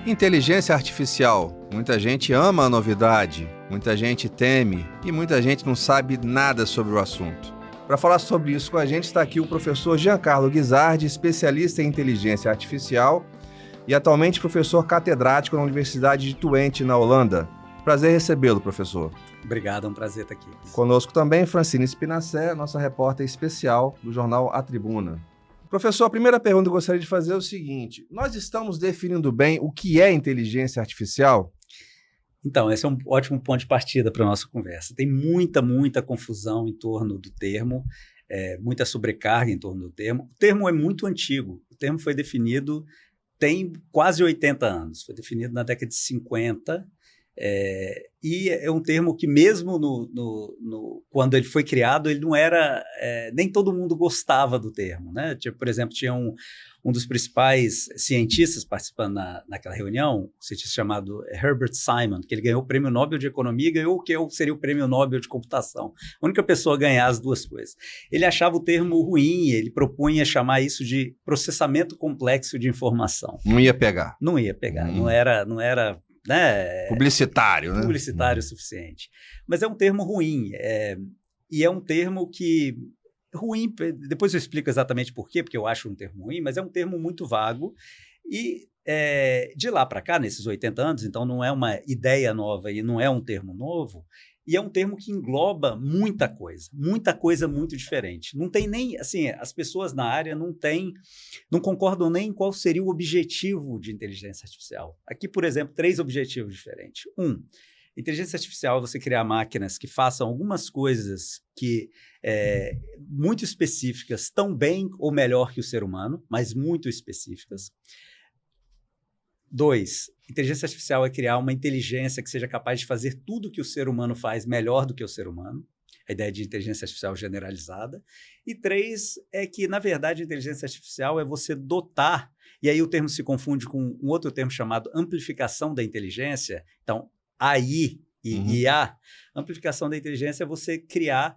Inteligência artificial. Muita gente ama a novidade, muita gente teme e muita gente não sabe nada sobre o assunto. Para falar sobre isso com a gente está aqui o professor Giancarlo Guizardi, especialista em inteligência artificial e atualmente professor catedrático na Universidade de Twente, na Holanda. Prazer recebê-lo, professor. Obrigado, é um prazer estar aqui. Conosco também Francine Spinacé, nossa repórter especial do jornal A Tribuna. Professor, a primeira pergunta que eu gostaria de fazer é o seguinte: nós estamos definindo bem o que é inteligência artificial? Então, esse é um ótimo ponto de partida para a nossa conversa. Tem muita confusão em torno do termo, muita sobrecarga em torno do termo. O termo é muito antigo. O termo foi definido tem quase 80 anos. Foi definido na década de 50. E é um termo que mesmo quando ele foi criado, ele não era... nem todo mundo gostava do termo, né? Por exemplo, tinha um dos principais cientistas participando naquela reunião, um cientista chamado Herbert Simon, que ele ganhou o Prêmio Nobel de Economia e ganhou o que seria o Prêmio Nobel de Computação. A única pessoa a ganhar as duas coisas. Ele achava o termo ruim, ele propunha chamar isso de processamento complexo de informação. Não ia pegar. Não ia pegar, não era né? Publicitário, né? Publicitário o suficiente. Mas é um termo ruim, e é um termo que... ruim, depois eu explico exatamente por quê, porque eu acho um termo ruim, mas é um termo muito vago e de lá para cá, nesses 80 anos, então não é uma ideia nova e não é um termo novo, e é um termo que engloba muita coisa muito diferente. Não tem nem, assim, as pessoas na área não concordam nem em qual seria o objetivo de inteligência artificial. Aqui, por exemplo, 3 objetivos diferentes. Inteligência artificial é você criar máquinas que façam algumas coisas que muito específicas, tão bem ou melhor que o ser humano, mas muito específicas. 2, inteligência artificial é criar uma inteligência que seja capaz de fazer tudo que o ser humano faz melhor do que o ser humano. A ideia de inteligência artificial generalizada. E 3 é que, na verdade, a inteligência artificial é você dotar, e aí o termo se confunde com um outro termo chamado amplificação da inteligência. Então, AI e IA, amplificação da inteligência é você criar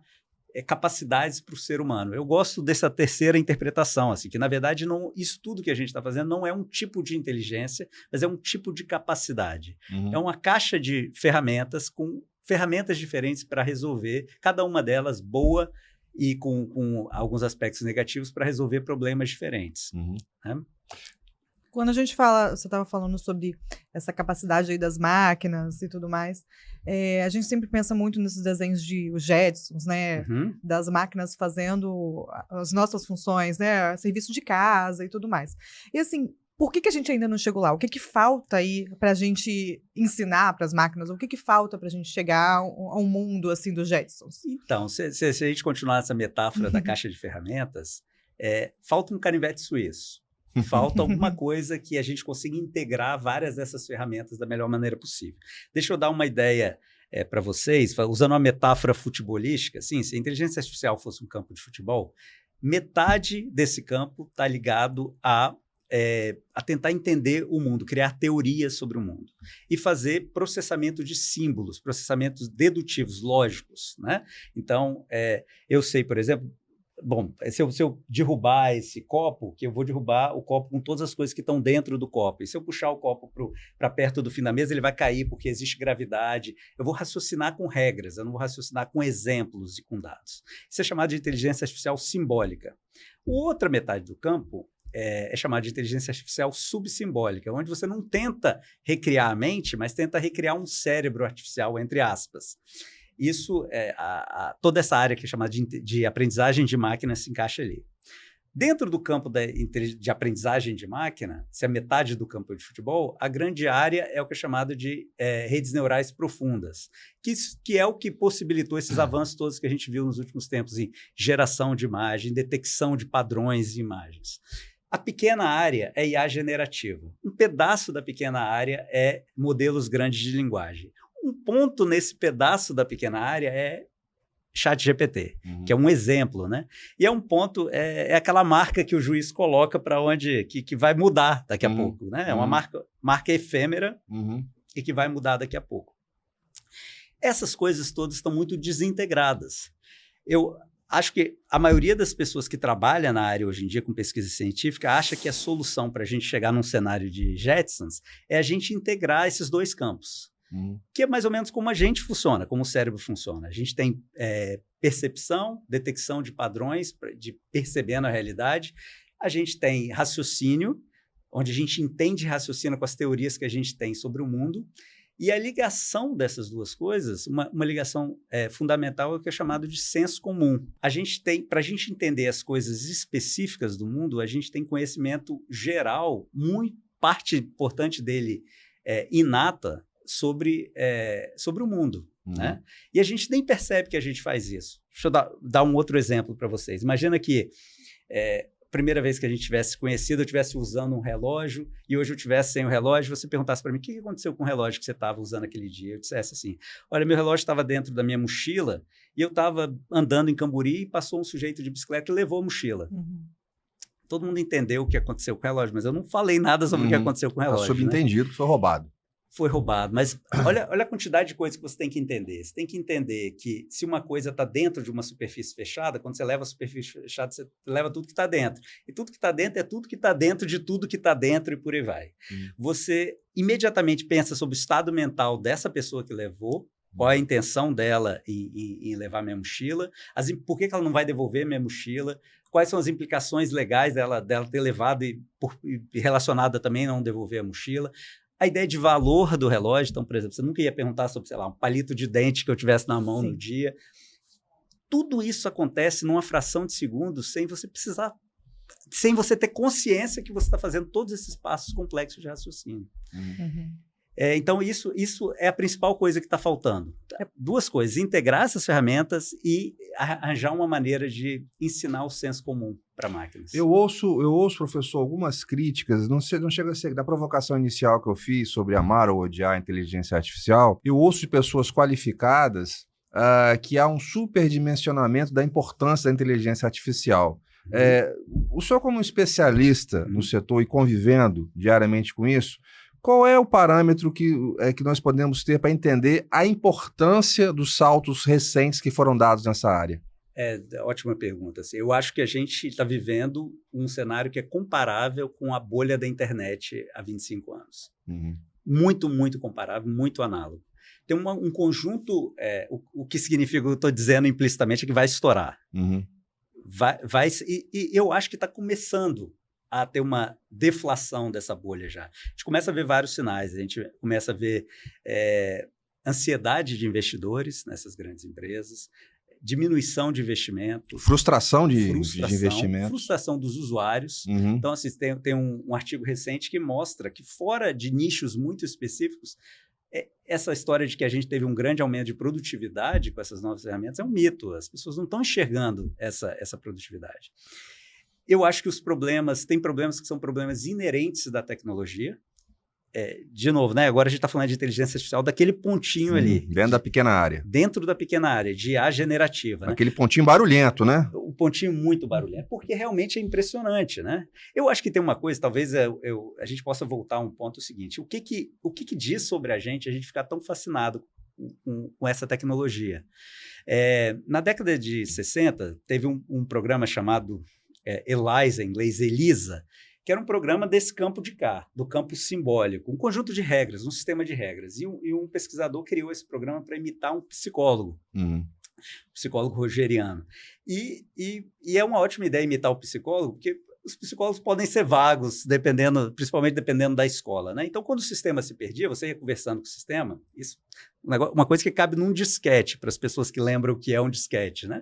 capacidades para o ser humano. Eu gosto dessa terceira interpretação, assim, que na verdade isso tudo que a gente está fazendo não é um tipo de inteligência, mas é um tipo de capacidade. É uma caixa de ferramentas com ferramentas diferentes para resolver, cada uma delas boa e com alguns aspectos negativos para resolver problemas diferentes. Né? Quando a gente fala, você estava falando sobre essa capacidade aí das máquinas e tudo mais, a gente sempre pensa muito nesses desenhos de os Jetsons, né? Das máquinas fazendo as nossas funções, né? Serviço de casa e tudo mais. E assim, por que a gente ainda não chegou lá? O que falta aí para a gente ensinar para as máquinas? O que falta para a gente chegar a um mundo assim dos Jetsons? Então, se a gente continuar essa metáfora da caixa de ferramentas, falta um canivete suíço. Falta alguma coisa que a gente consiga integrar várias dessas ferramentas da melhor maneira possível. Deixa eu dar uma ideia para vocês, usando uma metáfora futebolística. Assim, se a inteligência artificial fosse um campo de futebol, metade desse campo está ligado a tentar entender o mundo, criar teorias sobre o mundo e fazer processamento de símbolos, processamentos dedutivos, lógicos, né? Então, eu sei, por exemplo... Bom, se eu derrubar esse copo, que eu vou derrubar o copo com todas as coisas que estão dentro do copo. E se eu puxar o copo para perto do fim da mesa, ele vai cair porque existe gravidade. Eu vou raciocinar com regras, eu não vou raciocinar com exemplos e com dados. Isso é chamado de inteligência artificial simbólica. A outra metade do campo é chamada de inteligência artificial subsimbólica, onde você não tenta recriar a mente, mas tenta recriar um cérebro artificial, entre aspas. Isso, toda essa área que é chamada de aprendizagem de máquina se encaixa ali. Dentro do campo de aprendizagem de máquina, se é metade do campo de futebol, a grande área é o que é chamado de redes neurais profundas, que é o que possibilitou esses avanços todos que a gente viu nos últimos tempos em geração de imagem, detecção de padrões de imagens. A pequena área é IA generativa. Um pedaço da pequena área é modelos grandes de linguagem. Um ponto nesse pedaço da pequena área é ChatGPT, que é um exemplo, né? E é um ponto, aquela marca que o juiz coloca para onde, que vai mudar daqui a pouco, né? É uma marca efêmera e que vai mudar daqui a pouco. Essas coisas todas estão muito desintegradas. acho que a maioria das pessoas que trabalham na área hoje em dia com pesquisa científica acha que a solução para a gente chegar num cenário de Jetsons é a gente integrar esses dois campos, que é mais ou menos como a gente funciona, como o cérebro funciona. A gente tem percepção, detecção de padrões, de percebendo a realidade. A gente tem raciocínio, onde a gente entende e raciocina com as teorias que a gente tem sobre o mundo. E a ligação dessas duas coisas, uma ligação fundamental é o que é chamado de senso comum. Para a gente entender as coisas específicas do mundo, a gente tem conhecimento geral, parte importante dele inata, sobre o mundo. Né? E a gente nem percebe que a gente faz isso. Deixa eu dar um outro exemplo para vocês. Imagina que primeira vez que a gente tivesse conhecido, eu estivesse usando um relógio e hoje eu estivesse sem o relógio, você perguntasse para mim, o que aconteceu com o relógio que você estava usando aquele dia? Eu dissesse assim, olha, meu relógio estava dentro da minha mochila e eu estava andando em Camburi e passou um sujeito de bicicleta e levou a mochila. Todo mundo entendeu o que aconteceu com o relógio, mas eu não falei nada sobre o que aconteceu com o relógio. Subentendido, que foi roubado. Foi roubado, mas olha a quantidade de coisas que você tem que entender. Você tem que entender que se uma coisa está dentro de uma superfície fechada, quando você leva a superfície fechada, você leva tudo que está dentro. E tudo que está dentro é tudo que está dentro de tudo que está dentro e por aí vai. Você imediatamente pensa sobre o estado mental dessa pessoa que levou, qual é a intenção dela em levar minha mochila, por que ela não vai devolver minha mochila, quais são as implicações legais dela ter levado e relacionada também a não devolver a mochila. A ideia de valor do relógio, então, por exemplo, você nunca ia perguntar sobre, sei lá, um palito de dente que eu tivesse na mão no dia. Tudo isso acontece numa fração de segundos sem você ter consciência que você está fazendo todos esses passos complexos de raciocínio. Então, isso é a principal coisa que está faltando. Duas coisas, integrar essas ferramentas e arranjar uma maneira de ensinar o senso comum para máquinas. Eu ouço, professor, algumas críticas, não chega a ser da provocação inicial que eu fiz sobre amar ou odiar a inteligência artificial, eu ouço de pessoas qualificadas que há um superdimensionamento da importância da inteligência artificial. O senhor, como especialista no setor e convivendo diariamente com isso, qual é o parâmetro que nós podemos ter para entender a importância dos saltos recentes que foram dados nessa área? Ótima pergunta. Assim, eu acho que a gente está vivendo um cenário que é comparável com a bolha da internet há 25 anos. Muito, muito comparável, muito análogo. Tem um conjunto, o que significa, eu estou dizendo implicitamente, é que vai estourar. E eu acho que está começando a ter uma deflação dessa bolha já. A gente começa a ver vários sinais, a gente começa a ver ansiedade de investidores nessas grandes empresas, diminuição de investimento. Frustração de investimento. Frustração dos usuários. Então, assim, tem um artigo recente que mostra que fora de nichos muito específicos, essa história de que a gente teve um grande aumento de produtividade com essas novas ferramentas é um mito. As pessoas não estão enxergando essa produtividade. Eu acho que tem problemas que são problemas inerentes da tecnologia. De novo, né? Agora a gente está falando de inteligência artificial daquele pontinho ali. Dentro da pequena área. Dentro da pequena área, de IA generativa. Aquele pontinho barulhento, né? O pontinho muito barulhento, porque realmente é impressionante, né? Eu acho que tem uma coisa, talvez a gente possa voltar a um ponto seguinte. O que diz sobre a gente ficar tão fascinado com essa tecnologia? Na década de 60, teve um programa chamado ELISA, em inglês ELISA, que era um programa desse campo de cá, do campo simbólico, um conjunto de regras, um sistema de regras. E um pesquisador criou esse programa para imitar um psicólogo, psicólogo rogeriano. E é uma ótima ideia imitar o psicólogo, porque os psicólogos podem ser vagos, principalmente dependendo da escola, né? Então, quando o sistema se perdia, você ia conversando com o sistema, uma coisa que cabe num disquete, para as pessoas que lembram o que é um disquete, né?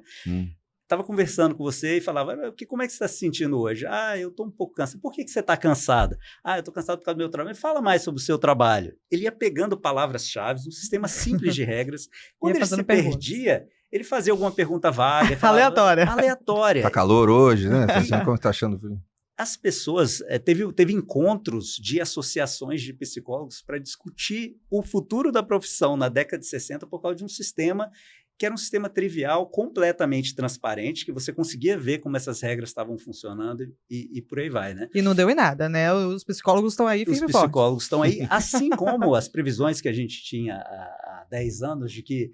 Estava conversando com você e falava, como é que você está se sentindo hoje? Eu estou um pouco cansado. Por que você está cansado? Eu estou cansado por causa do meu trabalho. Fala mais sobre o seu trabalho. Ele ia pegando palavras-chave, um sistema simples de regras. Quando ele se perdia, ele fazia alguma pergunta vaga. Aleatória. Aleatória. Tá calor hoje, né? Como está achando frio? As pessoas, teve encontros de associações de psicólogos para discutir o futuro da profissão na década de 60 por causa de um sistema que era um sistema trivial, completamente transparente, que você conseguia ver como essas regras estavam funcionando e por aí vai, né? E não deu em nada, né? Os psicólogos estão aí firme e forte. Os psicólogos estão aí, assim como as previsões que a gente tinha há 10 anos de que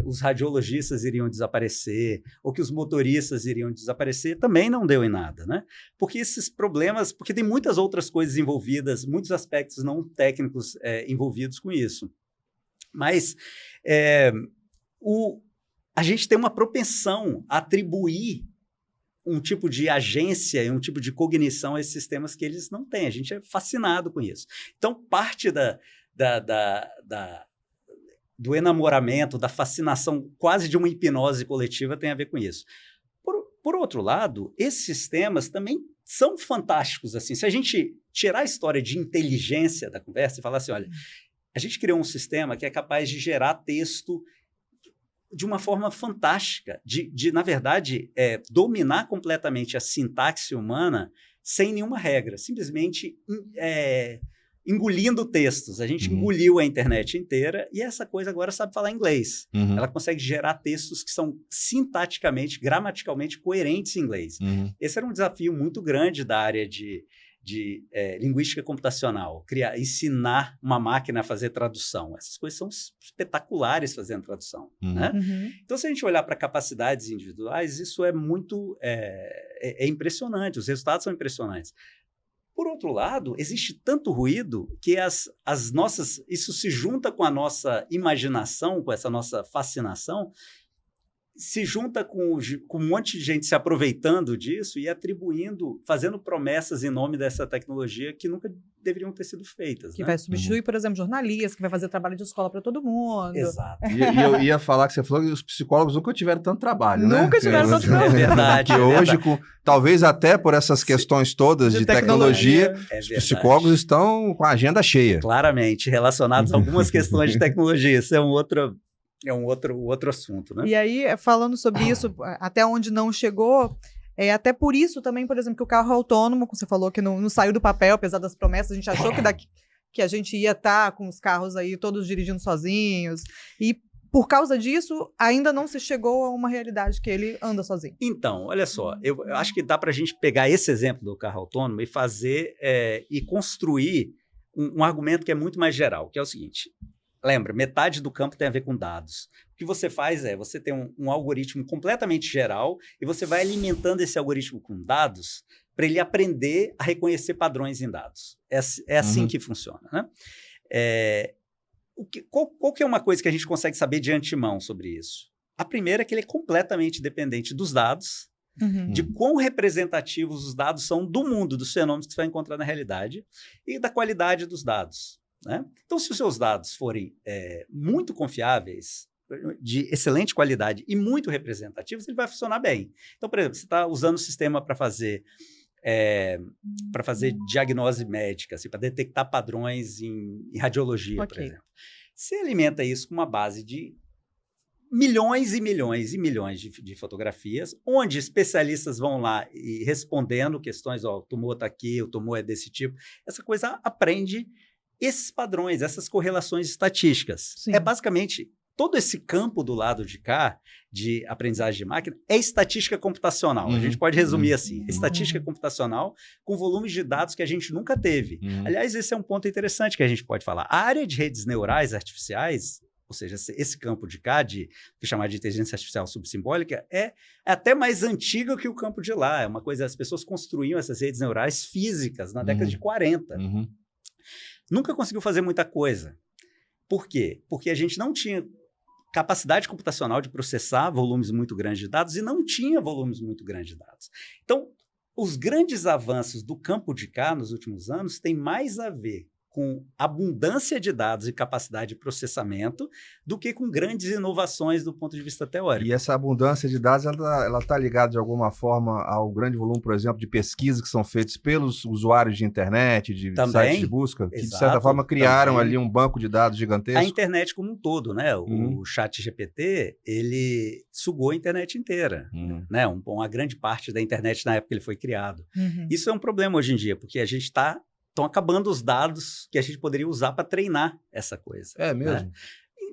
os radiologistas iriam desaparecer ou que os motoristas iriam desaparecer, também não deu em nada, né? Porque esses problemas, porque tem muitas outras coisas envolvidas, muitos aspectos não técnicos envolvidos com isso. Mas a gente tem uma propensão a atribuir um tipo de agência e um tipo de cognição a esses sistemas que eles não têm. A gente é fascinado com isso. Então, parte do enamoramento, da fascinação, quase de uma hipnose coletiva, tem a ver com isso. Por outro lado, esses sistemas também são fantásticos. Assim. Se a gente tirar a história de inteligência da conversa e falar assim, olha, a gente criou um sistema que é capaz de gerar texto de uma forma fantástica, na verdade, dominar completamente a sintaxe humana sem nenhuma regra, simplesmente engolindo textos. A gente engoliu a internet inteira e essa coisa agora sabe falar inglês. Ela consegue gerar textos que são sintaticamente, gramaticalmente coerentes em inglês. Esse era um desafio muito grande da área de linguística computacional, ensinar uma máquina a fazer tradução. Essas coisas são espetaculares fazendo tradução. Né? Então, se a gente olhar para capacidades individuais, isso é muito impressionante, os resultados são impressionantes. Por outro lado, existe tanto ruído que isso se junta com a nossa imaginação, com essa nossa fascinação, se junta com um monte de gente se aproveitando disso e atribuindo, fazendo promessas em nome dessa tecnologia que nunca deveriam ter sido feitas. Que vai substituir, por exemplo, jornalistas, que vai fazer trabalho de escola para todo mundo. Exato. E eu ia falar que você falou que os psicólogos nunca tiveram tanto trabalho, né? Nunca tiveram tanto trabalho. É verdade. Que hoje, talvez até por essas questões todas de tecnologia, os psicólogos estão com a agenda cheia. Claramente, relacionados a algumas questões de tecnologia. Isso é um outro assunto, né? E aí, falando sobre isso, até onde não chegou, até por isso também, por exemplo, que o carro autônomo, como você falou, que não saiu do papel, apesar das promessas, a gente achou que a gente ia estar com os carros aí todos dirigindo sozinhos, e por causa disso, ainda não se chegou a uma realidade que ele anda sozinho. Então, olha só, eu acho que dá para a gente pegar esse exemplo do carro autônomo e fazer, e construir um argumento que é muito mais geral, que é o seguinte. Lembra, metade do campo tem a ver com dados. O que você faz você tem um algoritmo completamente geral e você vai alimentando esse algoritmo com dados para ele aprender a reconhecer padrões em dados. É assim que funciona. Né? Qual que é uma coisa que a gente consegue saber de antemão sobre isso? A primeira é que ele é completamente dependente dos dados, de quão representativos os dados são do mundo, dos fenômenos que você vai encontrar na realidade e da qualidade dos dados. Né? Então, se os seus dados forem muito confiáveis, de excelente qualidade e muito representativos, ele vai funcionar bem. Então, por exemplo, você está usando o sistema para fazer diagnose médica, assim, para detectar padrões em radiologia, por exemplo. Você alimenta isso com uma base de milhões e milhões e milhões de fotografias, onde especialistas vão lá e respondendo questões, o tumor está aqui, o tumor é desse tipo. Essa coisa aprende esses padrões, essas correlações estatísticas. Sim. Basicamente, todo esse campo do lado de cá, de aprendizagem de máquina, é estatística computacional. A gente pode resumir assim, estatística computacional com volumes de dados que a gente nunca teve. Aliás, esse é um ponto interessante que a gente pode falar. A área de redes neurais artificiais, ou seja, esse campo de cá, que é chamado de inteligência artificial subsimbólica, é até mais antiga que o campo de lá. É uma coisa, as pessoas construíam essas redes neurais físicas na década de 40. Nunca conseguiu fazer muita coisa. Por quê? Porque a gente não tinha capacidade computacional de processar volumes muito grandes de dados e não tinha volumes muito grandes de dados. Então, os grandes avanços do campo de cá nos últimos anos têm mais a ver com abundância de dados e capacidade de processamento do que com grandes inovações do ponto de vista teórico. E essa abundância de dados, ela está ligada de alguma forma ao grande volume, por exemplo, de pesquisas que são feitas pelos usuários de internet, de sites de busca, que de certa forma criaram ali um banco de dados gigantesco? A internet como um todo, né? O ChatGPT, ele sugou a internet inteira, né? Uma grande parte da internet na época que ele foi criado. Isso é um problema hoje em dia, porque a gente estão acabando os dados que a gente poderia usar para treinar essa coisa. É mesmo? Né?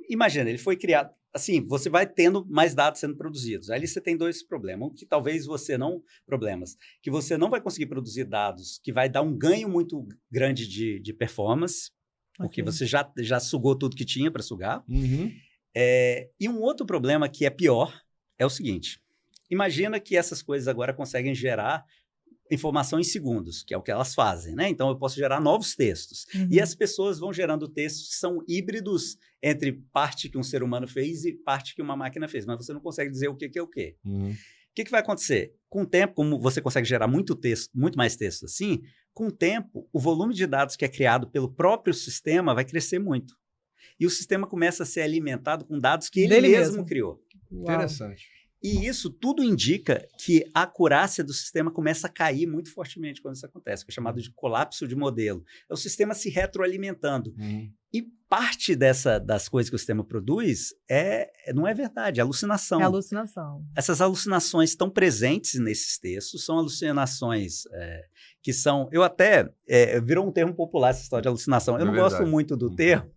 Imagina, ele foi criado... Assim, você vai tendo mais dados sendo produzidos. Aí você tem dois problemas. Que talvez você não... Problemas. Que você não vai conseguir produzir dados que vai dar um ganho muito grande de performance. porque você já sugou tudo que tinha para sugar. Uhum. E um outro problema que é pior é o seguinte, imagina que essas coisas agora conseguem gerar informação em segundos, que é o que elas fazem, né? Então, eu posso gerar novos textos. Uhum. E as pessoas vão gerando textos que são híbridos entre parte que um ser humano fez e parte que uma máquina fez, mas você não consegue dizer o que é o quê. Uhum. O que vai acontecer? Com o tempo, como você consegue gerar muito mais texto assim, com o tempo, o volume de dados que é criado pelo próprio sistema vai crescer muito. E o sistema começa a ser alimentado com dados que ele mesmo criou. Uau. Interessante. E isso tudo indica que a acurácia do sistema começa a cair muito fortemente quando isso acontece, que é chamado de colapso de modelo. É o sistema se retroalimentando. Uhum. E parte das coisas que o sistema produz não é verdade, é alucinação. É alucinação. Essas alucinações estão presentes nesses textos, são alucinações que são... virou um termo popular essa história de alucinação. Eu não gosto muito do termo,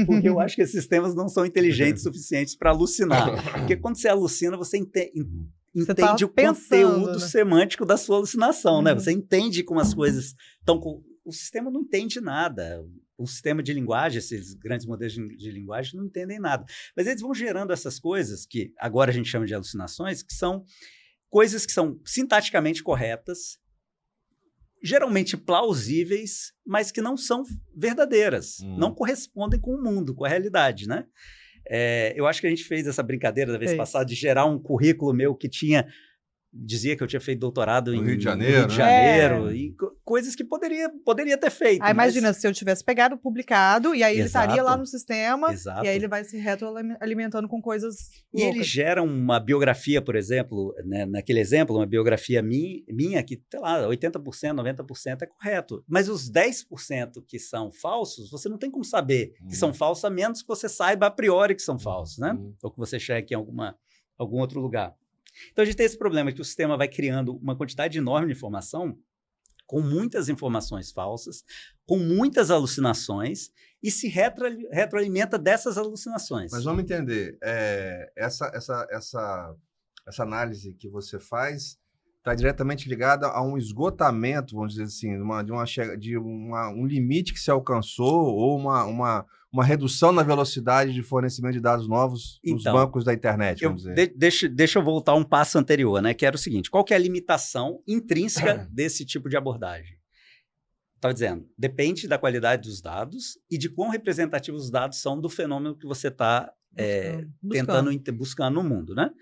porque eu acho que esses sistemas não são inteligentes o suficientes para alucinar. Porque quando você alucina, você entende o conteúdo semântico da sua alucinação, né? Você entende como as coisas estão... O sistema não entende nada. O sistema de linguagem, esses grandes modelos de linguagem não entendem nada. Mas eles vão gerando essas coisas que agora a gente chama de alucinações, que são coisas que são sintaticamente corretas, geralmente plausíveis, mas que não são verdadeiras, não correspondem com o mundo, com a realidade, né? Eu acho que a gente fez essa brincadeira da vez passada de gerar um currículo meu que dizia que eu tinha feito doutorado no Rio de Janeiro, e coisas que poderia ter feito. Imagina se eu tivesse pegado, publicado, e aí ele estaria lá no sistema, e aí ele vai se retroalimentando com coisas loucas. E ele gera uma biografia, por exemplo, né, naquele exemplo, uma biografia minha que, sei lá, 80%, 90% é correto. Mas os 10% que são falsos, você não tem como saber que são falsos, a menos que você saiba a priori que são falsos, né? Ou que você cheque em algum outro lugar. Então, a gente tem esse problema que o sistema vai criando uma quantidade enorme de informação, com muitas informações falsas, com muitas alucinações, e se retroalimenta dessas alucinações. Mas vamos entender, essa análise que você faz está diretamente ligada a um esgotamento, vamos dizer assim, um limite que se alcançou, ou uma redução na velocidade de fornecimento de dados novos nos bancos da internet, vamos dizer. Deixa eu voltar um passo anterior, né? Que era o seguinte, qual que é a limitação intrínseca desse tipo de abordagem? Estava dizendo, depende da qualidade dos dados e de quão representativos os dados são do fenômeno que você está buscando no mundo, né?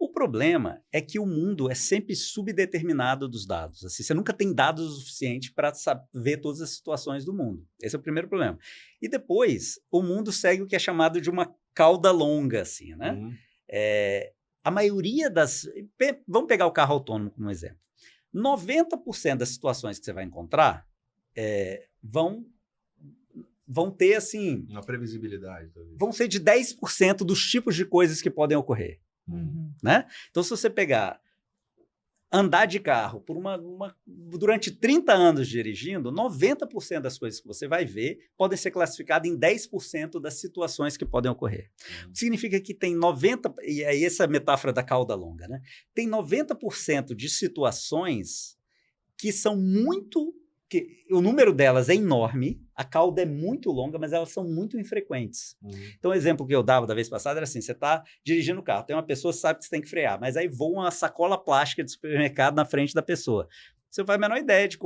O problema é que o mundo é sempre subdeterminado dos dados. Assim, você nunca tem dados o suficiente para ver todas as situações do mundo. Esse é o primeiro problema. E depois, o mundo segue o que é chamado de uma cauda longa, assim, né? A maioria Vamos pegar o carro autônomo como exemplo. 90% das situações que você vai encontrar vão ter, assim... Uma previsibilidade. Talvez. Vão ser de 10% dos tipos de coisas que podem ocorrer. Né? Então, se você pegar andar de carro durante 30 anos dirigindo, 90% das coisas que você vai ver podem ser classificadas em 10% das situações que podem ocorrer. Significa que tem 90%, e aí essa metáfora da cauda longa, né? Tem 90% de situações que são o número delas é enorme, a cauda é muito longa, mas elas são muito infrequentes. Então, o exemplo que eu dava da vez passada era assim, você está dirigindo o carro, tem uma pessoa que sabe que você tem que frear, mas aí voa uma sacola plástica de supermercado na frente da pessoa. Você não faz a menor ideia de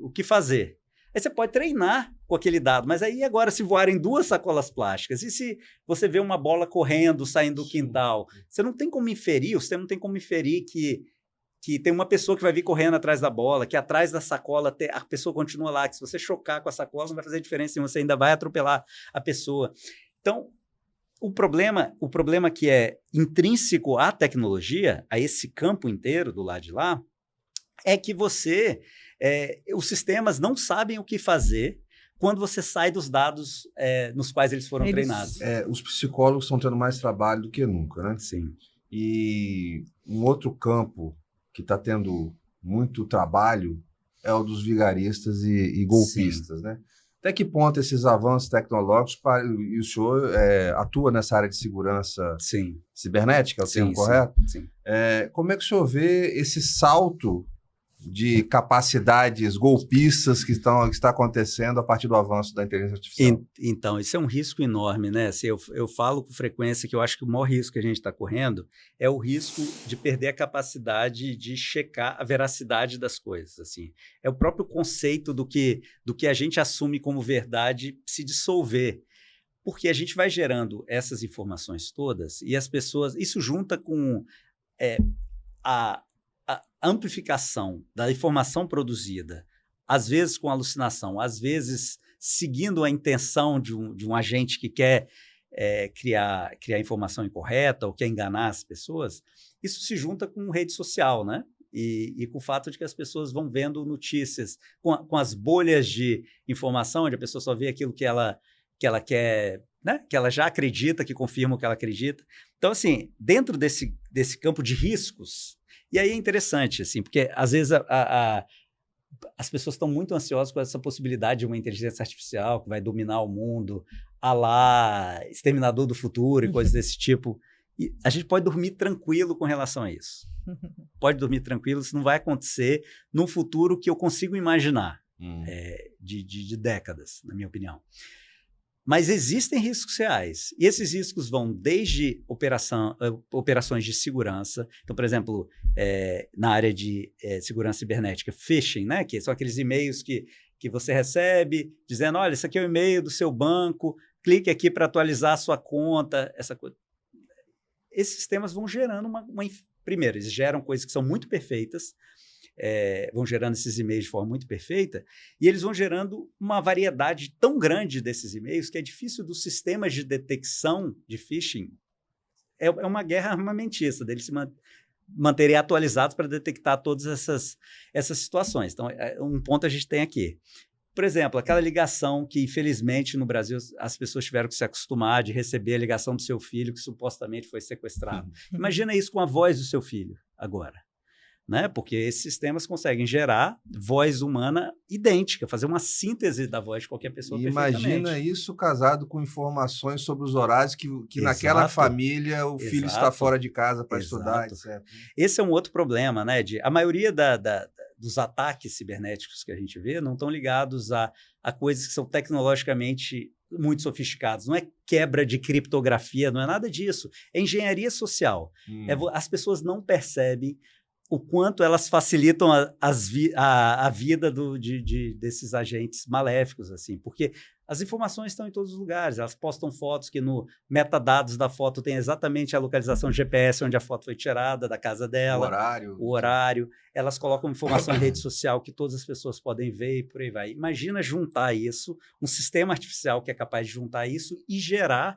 o que fazer. Aí você pode treinar com aquele dado, mas aí agora se voarem 2 sacolas plásticas, e se você vê uma bola correndo, saindo do quintal, você não tem como inferir, o sistema não tem como inferir que tem uma pessoa que vai vir correndo atrás da bola, que atrás da sacola a pessoa continua lá, que se você chocar com a sacola não vai fazer diferença, você ainda vai atropelar a pessoa. Então, o problema que é intrínseco à tecnologia, a esse campo inteiro do lado de lá, é que os sistemas não sabem o que fazer quando você sai dos dados nos quais eles foram treinados. Os psicólogos estão tendo mais trabalho do que nunca, né? Sim. E um outro campo que está tendo muito trabalho é o dos vigaristas e golpistas, né? Até que ponto esses avanços tecnológicos, e o senhor atua nessa área de segurança cibernética, é o termo correto? Sim. Como é que o senhor vê esse salto de capacidades golpistas que está acontecendo a partir do avanço da inteligência artificial? Então, isso é um risco enorme, né? Assim, eu falo com frequência que eu acho que o maior risco que a gente está correndo é o risco de perder a capacidade de checar a veracidade das coisas. Assim. É o próprio conceito do que a gente assume como verdade se dissolver. Porque a gente vai gerando essas informações todas e as pessoas... Isso junta com a amplificação da informação produzida, às vezes com alucinação, às vezes seguindo a intenção de um agente que quer criar informação incorreta ou quer enganar as pessoas, isso se junta com rede social, né? E com o fato de que as pessoas vão vendo notícias com as bolhas de informação, onde a pessoa só vê aquilo que ela quer, né? Que ela já acredita, que confirma o que ela acredita. Então, assim, dentro desse campo de riscos, e aí é interessante, assim, porque às vezes as pessoas estão muito ansiosas com essa possibilidade de uma inteligência artificial que vai dominar o mundo, à la Exterminador do Futuro e coisas desse tipo. E a gente pode dormir tranquilo com relação a isso. Pode dormir tranquilo, isso não vai acontecer num futuro que eu consigo imaginar, de décadas, na minha opinião. Mas existem riscos reais. E esses riscos vão desde operações de segurança. Então, por exemplo, na área de segurança cibernética, phishing, né? Que são aqueles e-mails que você recebe dizendo, olha, esse aqui é o e-mail do seu banco, clique aqui para atualizar a sua conta, essa coisa. Esses sistemas vão gerando primeiro, eles geram coisas que são muito perfeitas, vão gerando esses e-mails de forma muito perfeita, e eles vão gerando uma variedade tão grande desses e-mails que é difícil dos sistemas de detecção de phishing. É uma guerra armamentista, deles se manterem atualizados para detectar todas essas situações. Então, um ponto a gente tem aqui. Por exemplo, aquela ligação que, infelizmente, no Brasil, as pessoas tiveram que se acostumar de receber a ligação do seu filho que supostamente foi sequestrado. Imagina isso com a voz do seu filho agora. Né? Porque esses sistemas conseguem gerar voz humana idêntica, fazer uma síntese da voz de qualquer pessoa perfeitamente. Imagina isso casado com informações sobre os horários que naquela família o filho está fora de casa para estudar, etc. Esse é um outro problema, né? A maioria dos ataques cibernéticos que a gente vê não estão ligados a coisas que são tecnologicamente muito sofisticadas. Não é quebra de criptografia, não é nada disso. É engenharia social. As pessoas não percebem o quanto elas facilitam a vida desses agentes maléficos, assim, porque as informações estão em todos os lugares, elas postam fotos que no metadados da foto tem exatamente a localização GPS onde a foto foi tirada, da casa dela, o horário, elas colocam informação em rede social que todas as pessoas podem ver e por aí vai. Imagina juntar isso, um sistema artificial que é capaz de juntar isso e gerar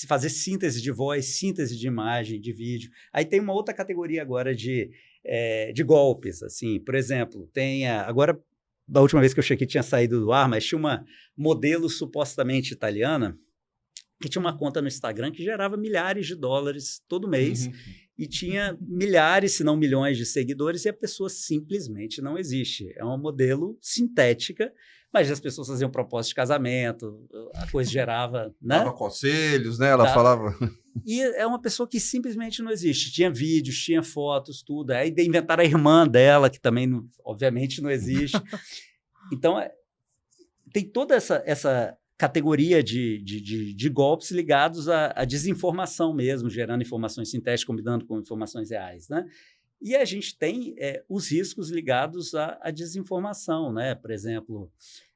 fazer síntese de voz, síntese de imagem, de vídeo. Aí tem uma outra categoria agora de golpes, assim, por exemplo, agora, da última vez que eu chequei tinha saído do ar, mas tinha uma modelo supostamente italiana que tinha uma conta no Instagram que gerava milhares de dólares todo mês e tinha milhares, se não milhões de seguidores e a pessoa simplesmente não existe. É uma modelo sintética, mas as pessoas faziam propósito de casamento, a coisa gerava... Dava conselhos, né? Ela falava... E é uma pessoa que simplesmente não existe. Tinha vídeos, tinha fotos, tudo. Aí inventaram a irmã dela, que também, obviamente, não existe. Então, tem toda essa categoria de golpes ligados à desinformação mesmo, gerando informações sintéticas, combinando com informações reais, né? E a gente tem os riscos ligados à desinformação, né? Por exemplo,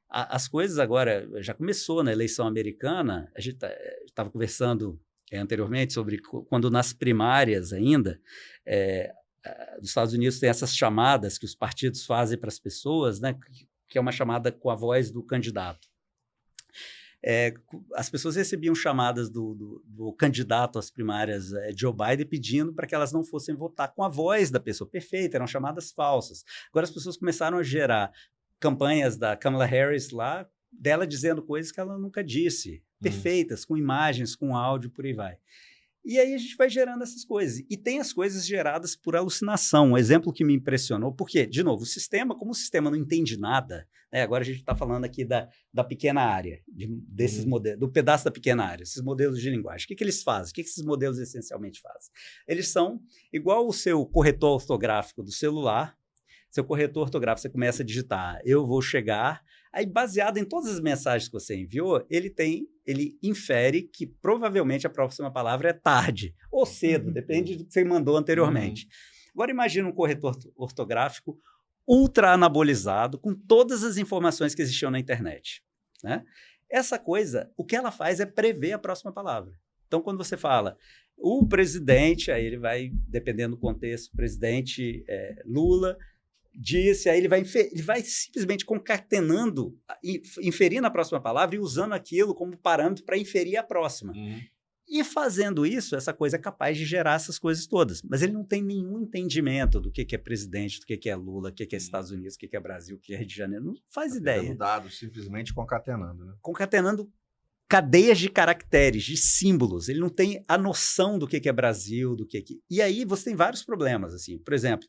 as coisas agora, já começou na eleição americana, a gente estava conversando anteriormente sobre quando nas primárias ainda, dos Estados Unidos tem essas chamadas que os partidos fazem para as pessoas, né? Que é uma chamada com a voz do candidato. As pessoas recebiam chamadas do candidato às primárias Joe Biden pedindo para que elas não fossem votar com a voz da pessoa perfeita, eram chamadas falsas. Agora as pessoas começaram a gerar campanhas da Kamala Harris lá, dela dizendo coisas que ela nunca disse, perfeitas, com imagens, com áudio, por aí vai. E aí a gente vai gerando essas coisas. E tem as coisas geradas por alucinação. Um exemplo que me impressionou, porque, de novo, como o sistema não entende nada, né? Agora a gente está falando aqui da pequena área, desses modelos, do pedaço da pequena área, esses modelos de linguagem. O que eles fazem? O que esses modelos essencialmente fazem? Eles são igual o seu corretor ortográfico do celular, Seu corretor ortográfico, você começa a digitar, eu vou chegar, aí baseado em todas as mensagens que você enviou, ele infere que provavelmente a próxima palavra é tarde ou cedo, depende do que você mandou anteriormente. Agora imagine um corretor ortográfico ultra anabolizado com todas as informações que existiam na internet, né? Essa coisa, o que ela faz é prever a próxima palavra. Então, quando você fala o presidente, aí ele vai, dependendo do contexto, o presidente Lula disse, aí ele vai simplesmente concatenando, inferindo a próxima palavra e usando aquilo como parâmetro para inferir a próxima. E fazendo isso, essa coisa é capaz de gerar essas coisas todas. Mas ele não tem nenhum entendimento do que é presidente, do que é Lula, do que é Estados Unidos, do que é Brasil, do que é Rio de Janeiro. Não faz ideia. Dados, simplesmente concatenando. Né? Concatenando cadeias de caracteres, de símbolos. Ele não tem a noção do que é Brasil, do que é... E aí você tem vários problemas, assim. Por exemplo,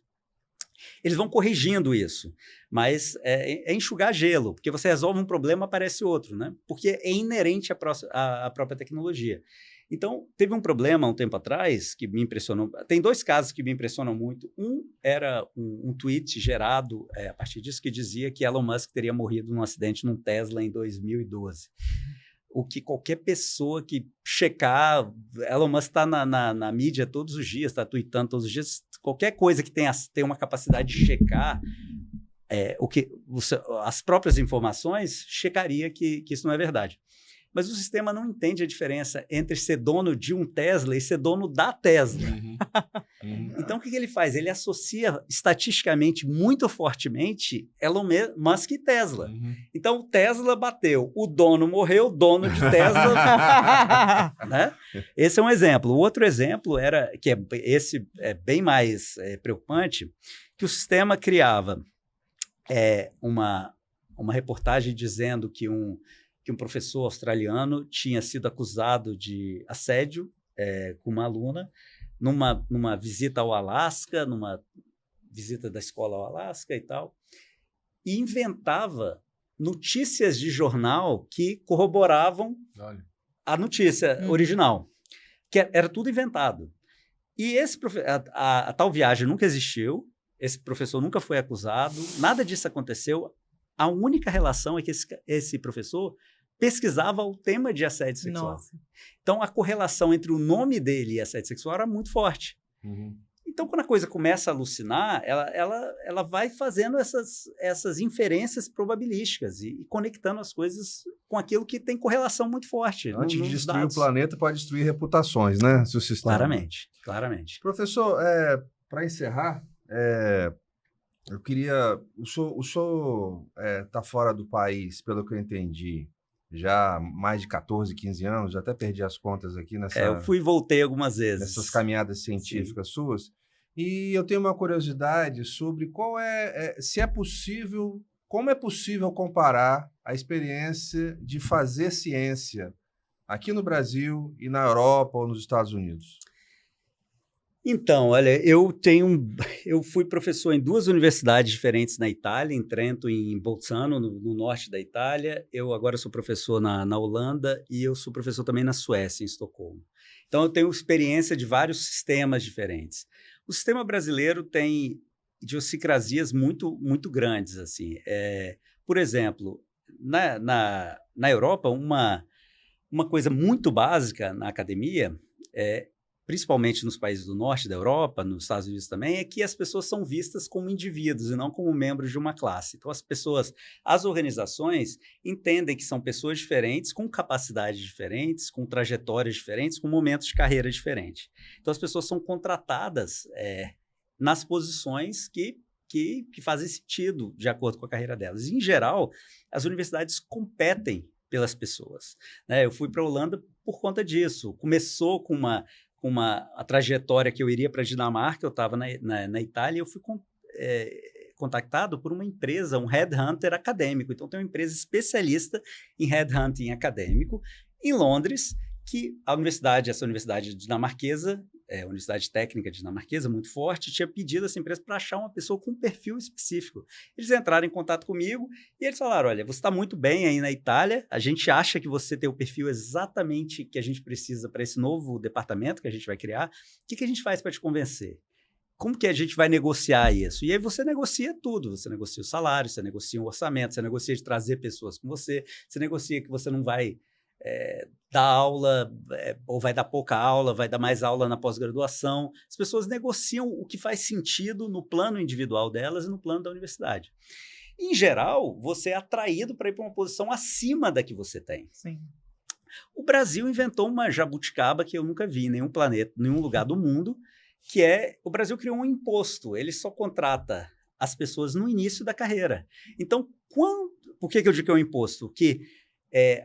eles vão corrigindo isso, mas é enxugar gelo, porque você resolve um problema, aparece outro, né? Porque é inerente à própria tecnologia. Então, teve um problema um tempo atrás que me impressionou. Tem 2 casos que me impressionam muito. Um era um tweet gerado a partir disso que dizia que Elon Musk teria morrido num acidente num Tesla em 2012. O que qualquer pessoa que checar... Elon Musk está na mídia todos os dias, está tweetando todos os dias. Qualquer coisa que tenha uma capacidade de checar as próprias informações, checaria que isso não é verdade. Mas o sistema não entende a diferença entre ser dono de um Tesla e ser dono da Tesla. Então, o que ele faz? Ele associa estatisticamente muito fortemente Elon Musk e Tesla. Então, o Tesla bateu, o dono morreu, o dono de Tesla... né? Esse é um exemplo. O outro exemplo esse é bem mais preocupante, que o sistema criava uma reportagem dizendo que um professor australiano tinha sido acusado de assédio com uma aluna numa visita ao Alasca, numa visita da escola ao Alasca e tal, e inventava notícias de jornal que corroboravam a notícia original, que era tudo inventado. E a tal viagem nunca existiu, esse professor nunca foi acusado, nada disso aconteceu. A única relação é que esse professor pesquisava o tema de assédio sexual. Nossa. Então, a correlação entre o nome dele e assédio sexual era muito forte. Então, quando a coisa começa a alucinar, ela vai fazendo essas inferências probabilísticas e conectando as coisas com aquilo que tem correlação muito forte. Antes de destruir o planeta, pode destruir reputações, né? Se o sistema... Claramente. Professor, para encerrar, eu queria... O senhor está fora do país, pelo que eu entendi, já há mais de 14, 15 anos, já até perdi as contas aqui nessa... eu fui e voltei algumas vezes. Nessas caminhadas científicas suas. E eu tenho uma curiosidade sobre se é possível, como é possível comparar a experiência de fazer ciência aqui no Brasil e na Europa ou nos Estados Unidos. Então, olha, eu fui professor em 2 universidades diferentes na Itália, em Trento e em Bolzano, no norte da Itália. Eu agora sou professor na Holanda e eu sou professor também na Suécia, em Estocolmo. Então, eu tenho experiência de vários sistemas diferentes. O sistema brasileiro tem idiosincrasias muito, muito grandes, assim. Por exemplo, na Europa, uma coisa muito básica na academia principalmente nos países do norte da Europa, nos Estados Unidos também, é que as pessoas são vistas como indivíduos e não como membros de uma classe. Então, as organizações entendem que são pessoas diferentes, com capacidades diferentes, com trajetórias diferentes, com momentos de carreira diferentes. Então, as pessoas são contratadas nas posições que fazem sentido de acordo com a carreira delas. E, em geral, as universidades competem pelas pessoas, né? Eu fui para a Holanda por conta disso. Começou com a trajetória que eu iria para a Dinamarca, eu estava na Itália, e eu fui contactado por uma empresa, um headhunter acadêmico. Então, tem uma empresa especialista em headhunting acadêmico em Londres, que essa universidade dinamarquesa, Universidade Técnica Dinamarquesa, muito forte, tinha pedido essa empresa para achar uma pessoa com um perfil específico. Eles entraram em contato comigo e eles falaram, olha, você está muito bem aí na Itália, a gente acha que você tem o perfil exatamente que a gente precisa para esse novo departamento que a gente vai criar. O que a gente faz para te convencer? como que a gente vai negociar isso? E aí você negocia tudo, você negocia o salário, você negocia o orçamento, você negocia de trazer pessoas com você negocia que você não vai dar aula, ou vai dar pouca aula, vai dar mais aula na pós-graduação. As pessoas negociam o que faz sentido no plano individual delas e no plano da universidade. Em geral, você é atraído para ir para uma posição acima da que você tem. Sim. O Brasil inventou uma jabuticaba que eu nunca vi em nenhum planeta, nenhum lugar do mundo, que o Brasil criou um imposto. Ele só contrata as pessoas no início da carreira. Então, por que eu digo que é um imposto? Que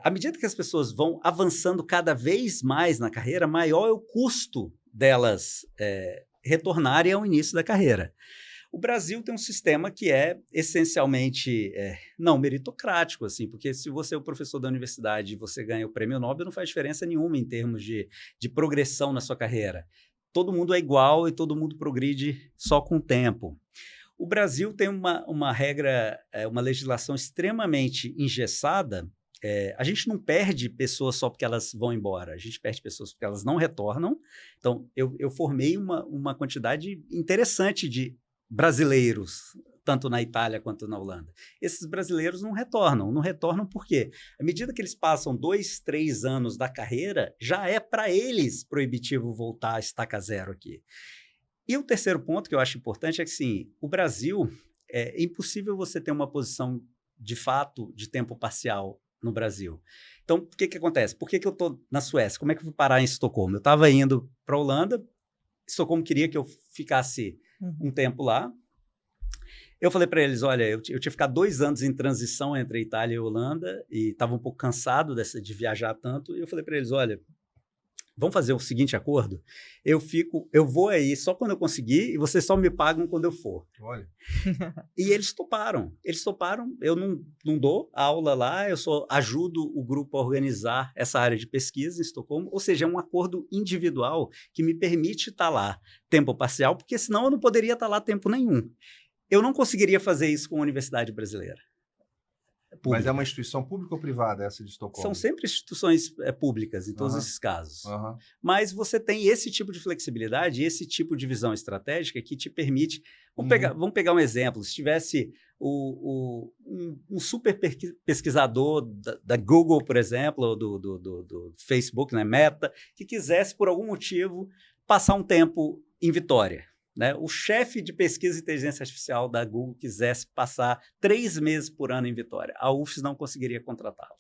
à medida que as pessoas vão avançando cada vez mais na carreira, maior é o custo delas retornarem ao início da carreira. O Brasil tem um sistema que é essencialmente não meritocrático, assim, porque se você é o professor da universidade e você ganha o prêmio Nobel, não faz diferença nenhuma em termos de progressão na sua carreira. Todo mundo é igual e todo mundo progride só com o tempo. O Brasil tem uma regra, uma legislação extremamente engessada. A gente não perde pessoas só porque elas vão embora, a gente perde pessoas porque elas não retornam. Então, eu formei uma quantidade interessante de brasileiros, tanto na Itália quanto na Holanda. Esses brasileiros não retornam por quê? À medida que eles passam 2, 3 anos da carreira, já é para eles proibitivo voltar a estaca zero aqui. E o terceiro ponto que eu acho importante é que, sim, o Brasil, é impossível você ter uma posição de fato de tempo parcial no Brasil. Então, o que acontece? Por que eu estou na Suécia? Como é que eu fui parar em Estocolmo? Eu estava indo para a Holanda, Estocolmo queria que eu ficasse um tempo lá. Eu falei para eles, olha, eu tinha que ficar 2 anos em transição entre a Itália e a Holanda e estava um pouco cansado de viajar tanto. E eu falei para eles, olha, vamos fazer o seguinte acordo? Eu vou aí só quando eu conseguir e vocês só me pagam quando eu for. Olha. E eles toparam. Eu não dou aula lá, eu só ajudo o grupo a organizar essa área de pesquisa em Estocolmo, ou seja, é um acordo individual que me permite estar lá tempo parcial, porque senão eu não poderia estar lá tempo nenhum. Eu não conseguiria fazer isso com a Universidade Brasileira. Pública. Mas é uma instituição pública ou privada essa de Estocolmo? São sempre instituições públicas em todos esses casos. Mas você tem esse tipo de flexibilidade, esse tipo de visão estratégica que te permite... Vamos pegar um exemplo. Se tivesse um super pesquisador da Google, por exemplo, ou do Facebook, né, Meta, que quisesse, por algum motivo, passar um tempo em Vitória. Né? O chefe de pesquisa e inteligência artificial da Google quisesse passar 3 meses por ano em Vitória. A UFES não conseguiria contratá-lo.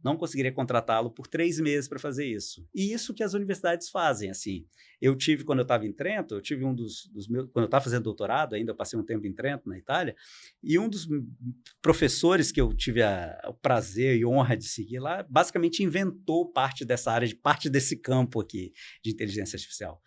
Não conseguiria contratá-lo por 3 meses para fazer isso. E isso que as universidades fazem. Assim. Eu tive, quando eu estava em Trento, um dos meus... Quando eu estava fazendo doutorado, ainda eu passei um tempo em Trento, na Itália, e um dos professores que eu tive o prazer e honra de seguir lá, basicamente inventou parte dessa área, parte desse campo aqui de inteligência artificial.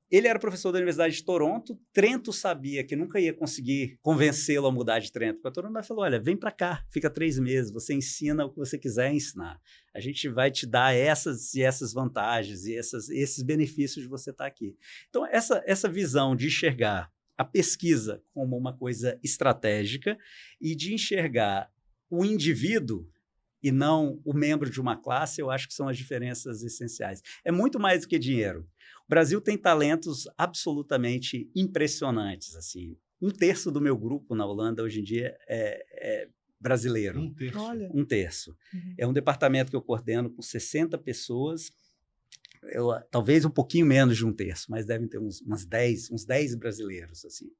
Ele era professor da Universidade de Toronto. Trento sabia que nunca ia conseguir convencê-lo a mudar de Trento para Toronto, mas falou, olha, vem para cá, fica 3 meses, você ensina o que você quiser ensinar. A gente vai te dar essas e essas vantagens e esses benefícios de você estar aqui. Então, essa visão de enxergar a pesquisa como uma coisa estratégica e de enxergar o indivíduo e não o membro de uma classe, eu acho que são as diferenças essenciais. É muito mais do que dinheiro. O Brasil tem talentos absolutamente impressionantes. Assim. 1/3 do meu grupo na Holanda, hoje em dia, é brasileiro. 1/3? Olha. 1/3. É um departamento que eu coordeno com 60 pessoas, talvez um pouquinho menos de 1/3, mas devem ter uns 10 brasileiros, assim.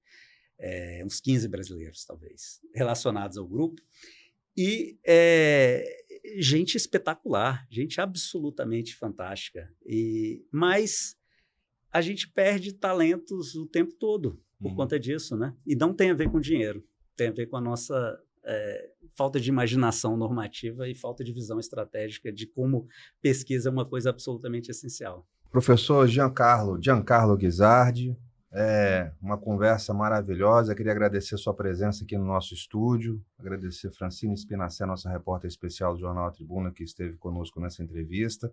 Uns 15 brasileiros, talvez, relacionados ao grupo. E gente espetacular, gente absolutamente fantástica. Mas a gente perde talentos o tempo todo por conta disso, né? E não tem a ver com dinheiro, tem a ver com a nossa falta de imaginação normativa e falta de visão estratégica de como pesquisa é uma coisa absolutamente essencial. Professor Giancarlo Guizardi, uma conversa maravilhosa. Eu queria agradecer a sua presença aqui no nosso estúdio, agradecer a Francine Spinacé, nossa repórter especial do Jornal A Tribuna, que esteve conosco nessa entrevista.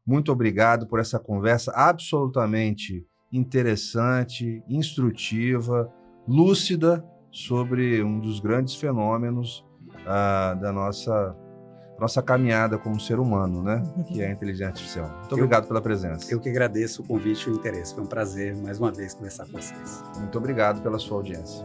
Muito obrigado por essa conversa absolutamente interessante, instrutiva, lúcida, sobre um dos grandes fenômenos da nossa nossa caminhada como ser humano, né? Que é a inteligência artificial. Muito obrigado pela presença. Eu que agradeço o convite e o interesse. Foi um prazer, mais uma vez, conversar com vocês. Muito obrigado pela sua audiência.